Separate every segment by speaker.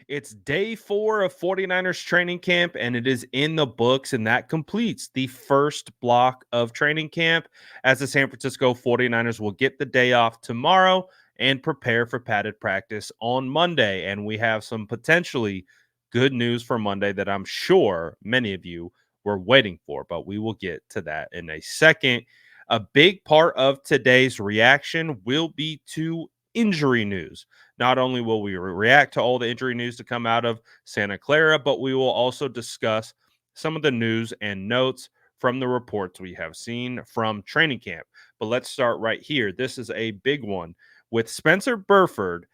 Speaker 1: It's day 4 of 49ers training camp, and it is in the books, and that completes the first block of training camp as the San Francisco 49ers will get the day off tomorrow and prepare for padded practice on Monday. And we have some potentially good news for Monday that I'm sure many of you were waiting for, but we will get to that in a second. A big part of today's reaction will be to injury news. Not only will we react to all the injury news to come out of Santa Clara, but we will also discuss some of the news and notes from the reports we have seen from training camp. But let's start right here. This is a big one with Spencer Burford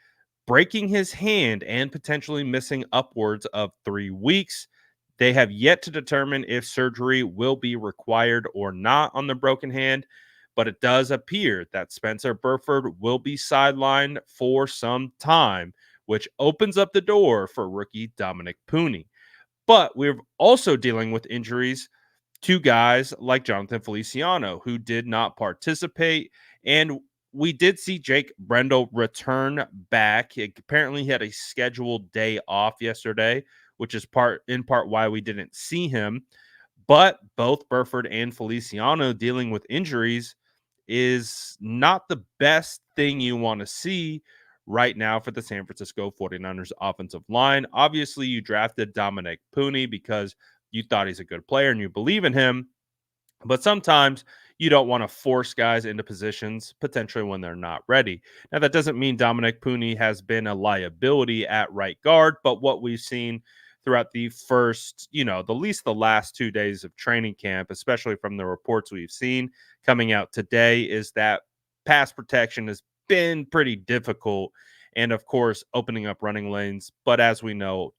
Speaker 1: breaking his hand and potentially missing upwards of 3 weeks. They have yet to determine if surgery will be required or not on the broken hand, but it does appear that Spencer Burford will be sidelined for some time, which opens up the door for rookie Dominic Pooney. But we're also dealing with injuries to guys like Jonathan Feliciano, who did not participate. And we did see Jake Brendel return back. Apparently, he had a scheduled day off yesterday, which is in part why we didn't see him. But both Burford and Feliciano dealing with injuries is not the best thing you want to see right now for the San Francisco 49ers offensive line. Obviously, you drafted Dominic Pooney because you thought he's a good player and you believe in him. But sometimes you don't want to force guys into positions potentially when they're not ready. Now, that doesn't mean Dominic Pooney has been a liability at right guard, but what we've seen throughout the first, the least the last 2 days of training camp, especially from the reports we've seen coming out today, is that pass protection has been pretty difficult. And of course, opening up running lanes. But as we know,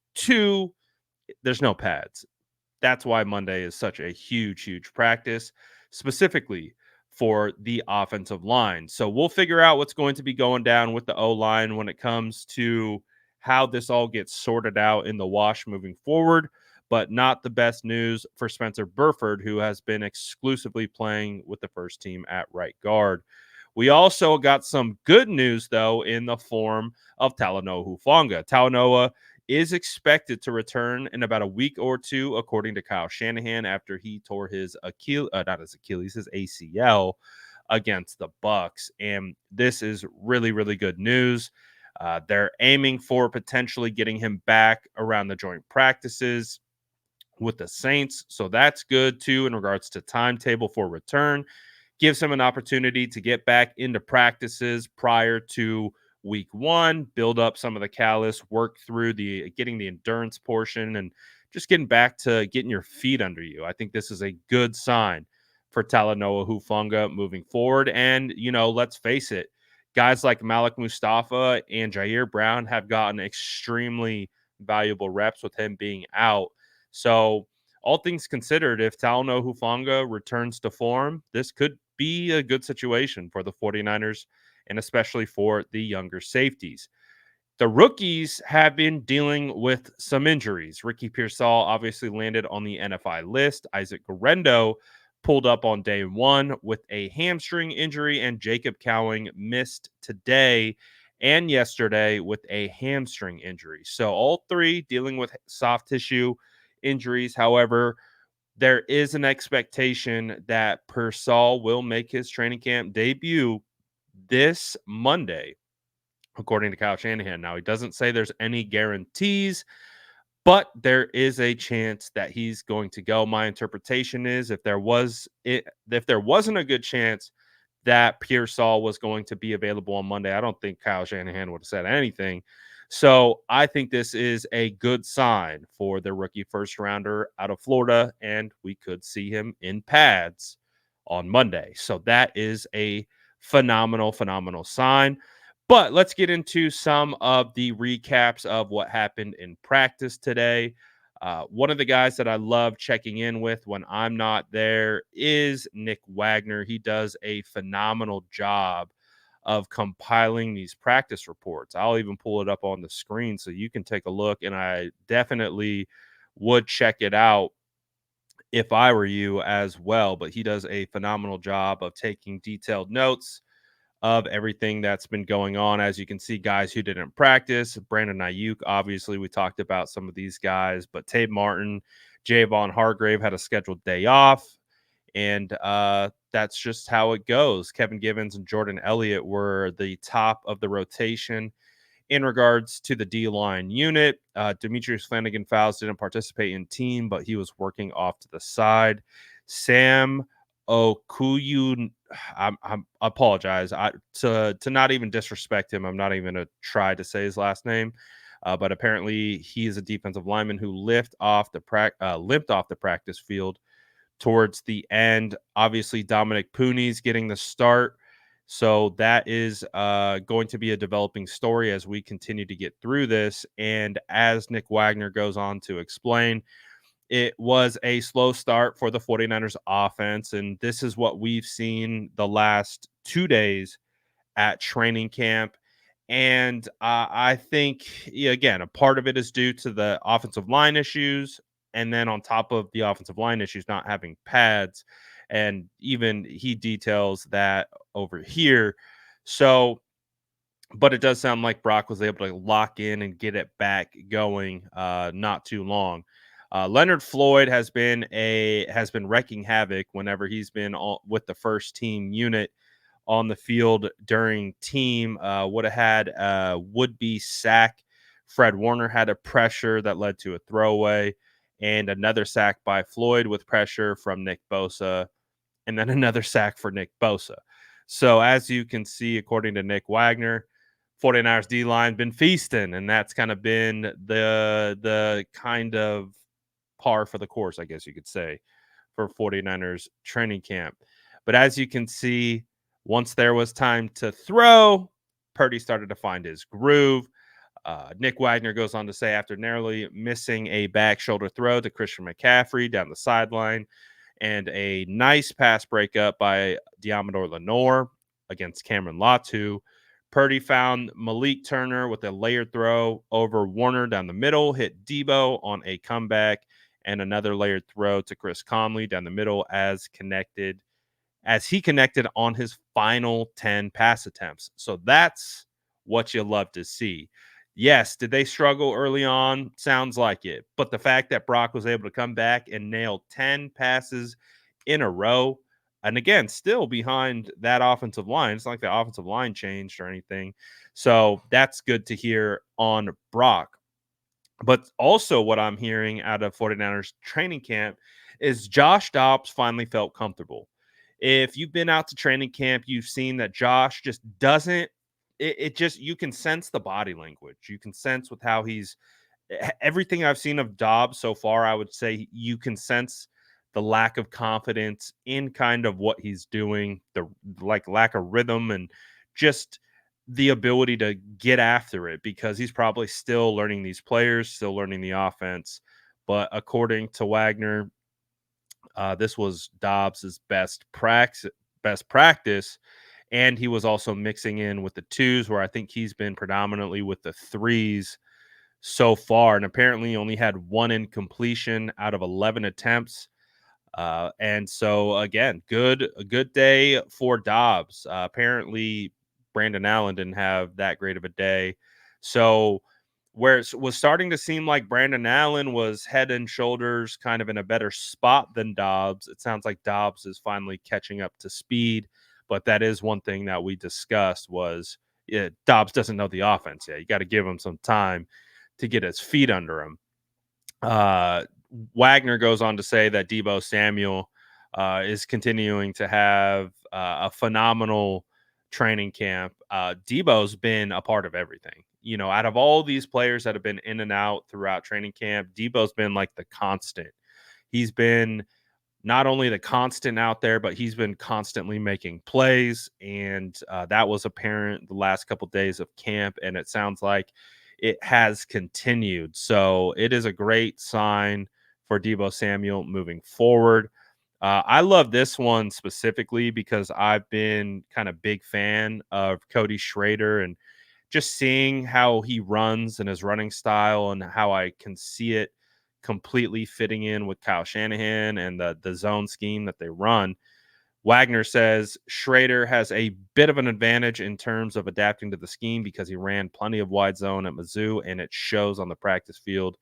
Speaker 1: there's no pads. That's why Monday is such a huge, huge practice, specifically for the offensive line. So we'll figure out what's going to be going down with the O line when it comes to how this all gets sorted out in the wash moving forward. But not the best news for Spencer Burford, who has been exclusively playing with the first team at right guard. We also got some good news, though, in the form of Talanoa Hufanga. Talanoa is expected to return in about a week or two, according to Kyle Shanahan, after he tore his his ACL against the Bucks. And this is really, really good news. They're aiming for potentially getting him back around the joint practices with the Saints. So that's good too in regards to timetable for return. Gives him an opportunity to get back into practices prior to week 1, build up some of the callus, work through getting the endurance portion and just getting back to getting your feet under you. I think this is a good sign for Talanoa Hufanga moving forward. And, let's face it, guys like Malik Mustafa and Jair Brown have gotten extremely valuable reps with him being out. So, all things considered, if Talanoa Hufanga returns to form, this could be a good situation for the 49ers and especially for the younger safeties. The rookies have been dealing with some injuries. Ricky Pearsall obviously landed on the NFI list. Isaac Guerendo pulled up on day 1 with a hamstring injury, and Jacob Cowing missed today and yesterday with a hamstring injury. So all three dealing with soft tissue injuries. However, there is an expectation that Pearsall will make his training camp debut this Monday, according to Kyle Shanahan. Now, he doesn't say there's any guarantees, but there is a chance that he's going to go. My interpretation is if there wasn't a good chance that Pearsall was going to be available on Monday, I don't think Kyle Shanahan would have said anything. So I think this is a good sign for the rookie first rounder out of Florida, and we could see him in pads on Monday. So that is a phenomenal, phenomenal sign. But let's get into some of the recaps of what happened in practice today. One of the guys that I love checking in with when I'm not there is Nick Wagner. He does a phenomenal job of compiling these practice reports. I'll even pull it up on the screen so you can take a look, and I definitely would check it out if I were you as well. But he does a phenomenal job of taking detailed notes of everything that's been going on. As you can see, guys who didn't practice, Brandon Ayuk, obviously, we talked about some of these guys, but Tate Martin, Javon Hargrave had a scheduled day off. And that's just how it goes. Kevin Givens and Jordan Elliott were the top of the rotation in regards to the D line unit. Demetrius Flanagan-Fowles didn't participate in team, but he was working off to the side. Sam Okuyu, I apologize to not even disrespect him. I'm not even going to try to say his last name. But apparently he is a defensive lineman who limped off the practice field towards the end. Obviously, Dominic Pooney's getting the start. So that is going to be a developing story as we continue to get through this. And as Nick Wagner goes on to explain, it was a slow start for the 49ers offense. And this is what we've seen the last 2 days at training camp. And I think, yeah, again, a part of it is due to the offensive line issues. And then on top of the offensive line issues, not having pads. And even he details that over here. So, but it does sound like Brock was able to lock in and get it back going not too long. Leonard Floyd has been wrecking havoc whenever he's been with the first team unit on the field during team. Would have had a would-be sack. Fred Warner had a pressure that led to a throwaway, and another sack by Floyd with pressure from Nick Bosa, and then another sack for Nick Bosa. So as you can see, according to Nick Wagner, 49ers D-line been feasting, and that's kind of been the kind of par for the course, I guess you could say, for 49ers training camp. But as you can see, once there was time to throw, Purdy started to find his groove. Nick Wagner goes on to say, after narrowly missing a back shoulder throw to Christian McCaffrey down the sideline and a nice pass breakup by Diamador Lenore against Cameron Latu, Purdy found Malik Turner with a layered throw over Warner down the middle, hit Debo on a comeback, and another layered throw to Chris Conley down the middle as he connected on his final 10 pass attempts. So that's what you love to see. Yes, did they struggle early on? Sounds like it. But the fact that Brock was able to come back and nail 10 passes in a row, and again, still behind that offensive line. It's not like the offensive line changed or anything. So that's good to hear on Brock. But also what I'm hearing out of 49ers training camp is Josh Dobbs finally felt comfortable. If you've been out to training camp, you've seen that Josh just doesn't it just you can sense the body language. You can sense with how he's everything I've seen of Dobbs so far, I would say you can sense the lack of confidence in kind of what he's doing, the like lack of rhythm and just the ability to get after it because he's probably still learning these players, still learning the offense. But according to Wagner, this was Dobbs's best practice, and he was also mixing in with the twos, where I think he's been predominantly with the threes so far, and apparently he only had one incompletion out of 11 attempts. And so again, a good day for Dobbs. Apparently Brandon Allen didn't have that great of a day. So where it was starting to seem like Brandon Allen was head and shoulders kind of in a better spot than Dobbs, it sounds like Dobbs is finally catching up to speed. But that is one thing that we discussed was Dobbs doesn't know the offense yet. You got to give him some time to get his feet under him. Wagner goes on to say that Debo Samuel is continuing to have a phenomenal training camp. Debo's been a part of everything. You know, out of all these players that have been in and out throughout training camp, Debo's been like the constant. He's been not only the constant out there, but he's been constantly making plays. And that was apparent the last couple of days of camp. And it sounds like it has continued. So it is a great sign for Debo Samuel moving forward. I love this one specifically because I've been kind of big fan of Cody Schrader and just seeing how he runs and his running style and how I can see it completely fitting in with Kyle Shanahan and the zone scheme that they run. Wagner says Schrader has a bit of an advantage in terms of adapting to the scheme because he ran plenty of wide zone at Mizzou, and it shows on the practice field.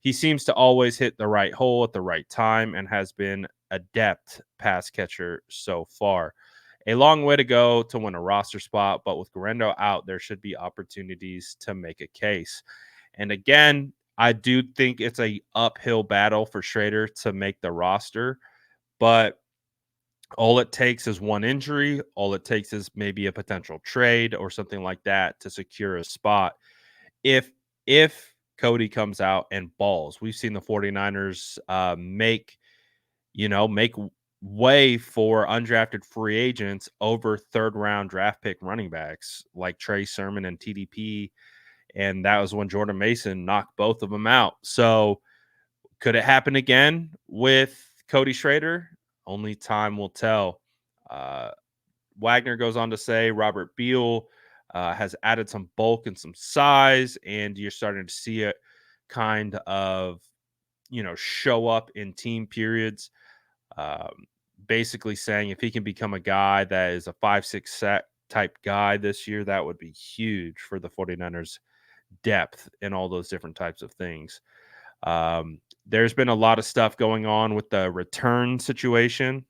Speaker 1: He seems to always hit the right hole at the right time and has been adept pass catcher so far. A long way to go to win a roster spot, but with Guerrero out, there should be opportunities to make a case. And again, I do think it's a uphill battle for Schrader to make the roster, but all it takes is one injury. All it takes is maybe a potential trade or something like that to secure a spot. If Cody comes out and balls, we've seen the 49ers make way for undrafted free agents over third round draft pick running backs like Trey Sermon and TDP. And that was when Jordan Mason knocked both of them out. So could it happen again with Cody Schrader? Only time will tell. Uh, Wagner goes on to say Robert Beal has added some bulk and some size, and you're starting to see it kind of, show up in team periods. Um, Basically saying if he can become a guy that is a 5-6 set type guy this year, that would be huge for the 49ers depth and all those different types of things. There's been a lot of stuff going on with the return situation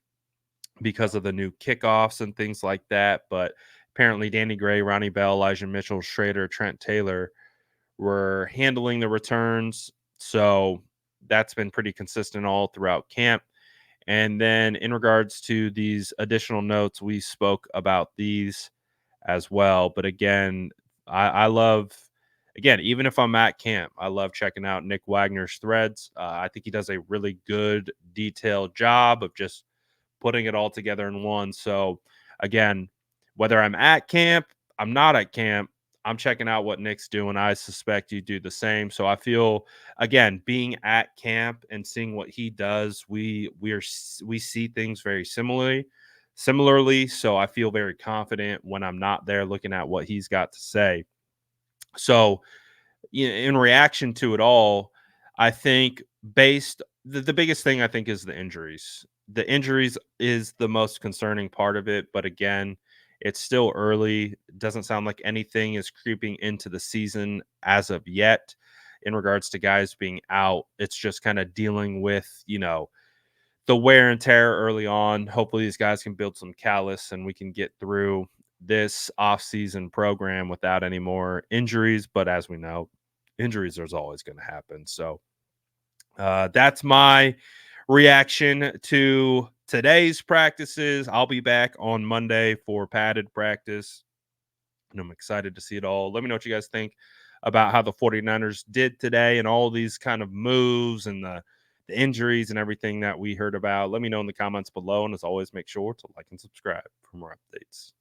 Speaker 1: because of the new kickoffs and things like that. But apparently, Danny Gray, Ronnie Bell, Elijah Mitchell, Schrader, Trent Taylor were handling the returns. So that's been pretty consistent all throughout camp. And then in regards to these additional notes, we spoke about these as well. But again, I love, again, even if I'm at camp, I love checking out Nick Wagner's threads. I think he does a really good, detailed job of just putting it all together in one. So again, whether I'm at camp, I'm not at camp, I'm checking out what Nick's doing. I suspect you do the same. So I feel, again, being at camp and seeing what he does, we see things very similarly. So I feel very confident when I'm not there looking at what he's got to say. So in reaction to it all, I think the biggest thing I think is the injuries. The injuries is the most concerning part of it, but again, it's still early. It doesn't sound like anything is creeping into the season as of yet in regards to guys being out. It's just kind of dealing with, the wear and tear early on. Hopefully these guys can build some callus and we can get through this off-season program without any more injuries, but as we know, injuries is always going to happen. So that's my reaction to today's practices. I'll be back on Monday for padded practice, and I'm excited to see it all. Let me know what you guys think about how the 49ers did today and all these kind of moves and the injuries and everything that we heard about. Let me know in the comments below. And as always, make sure to like and subscribe for more updates.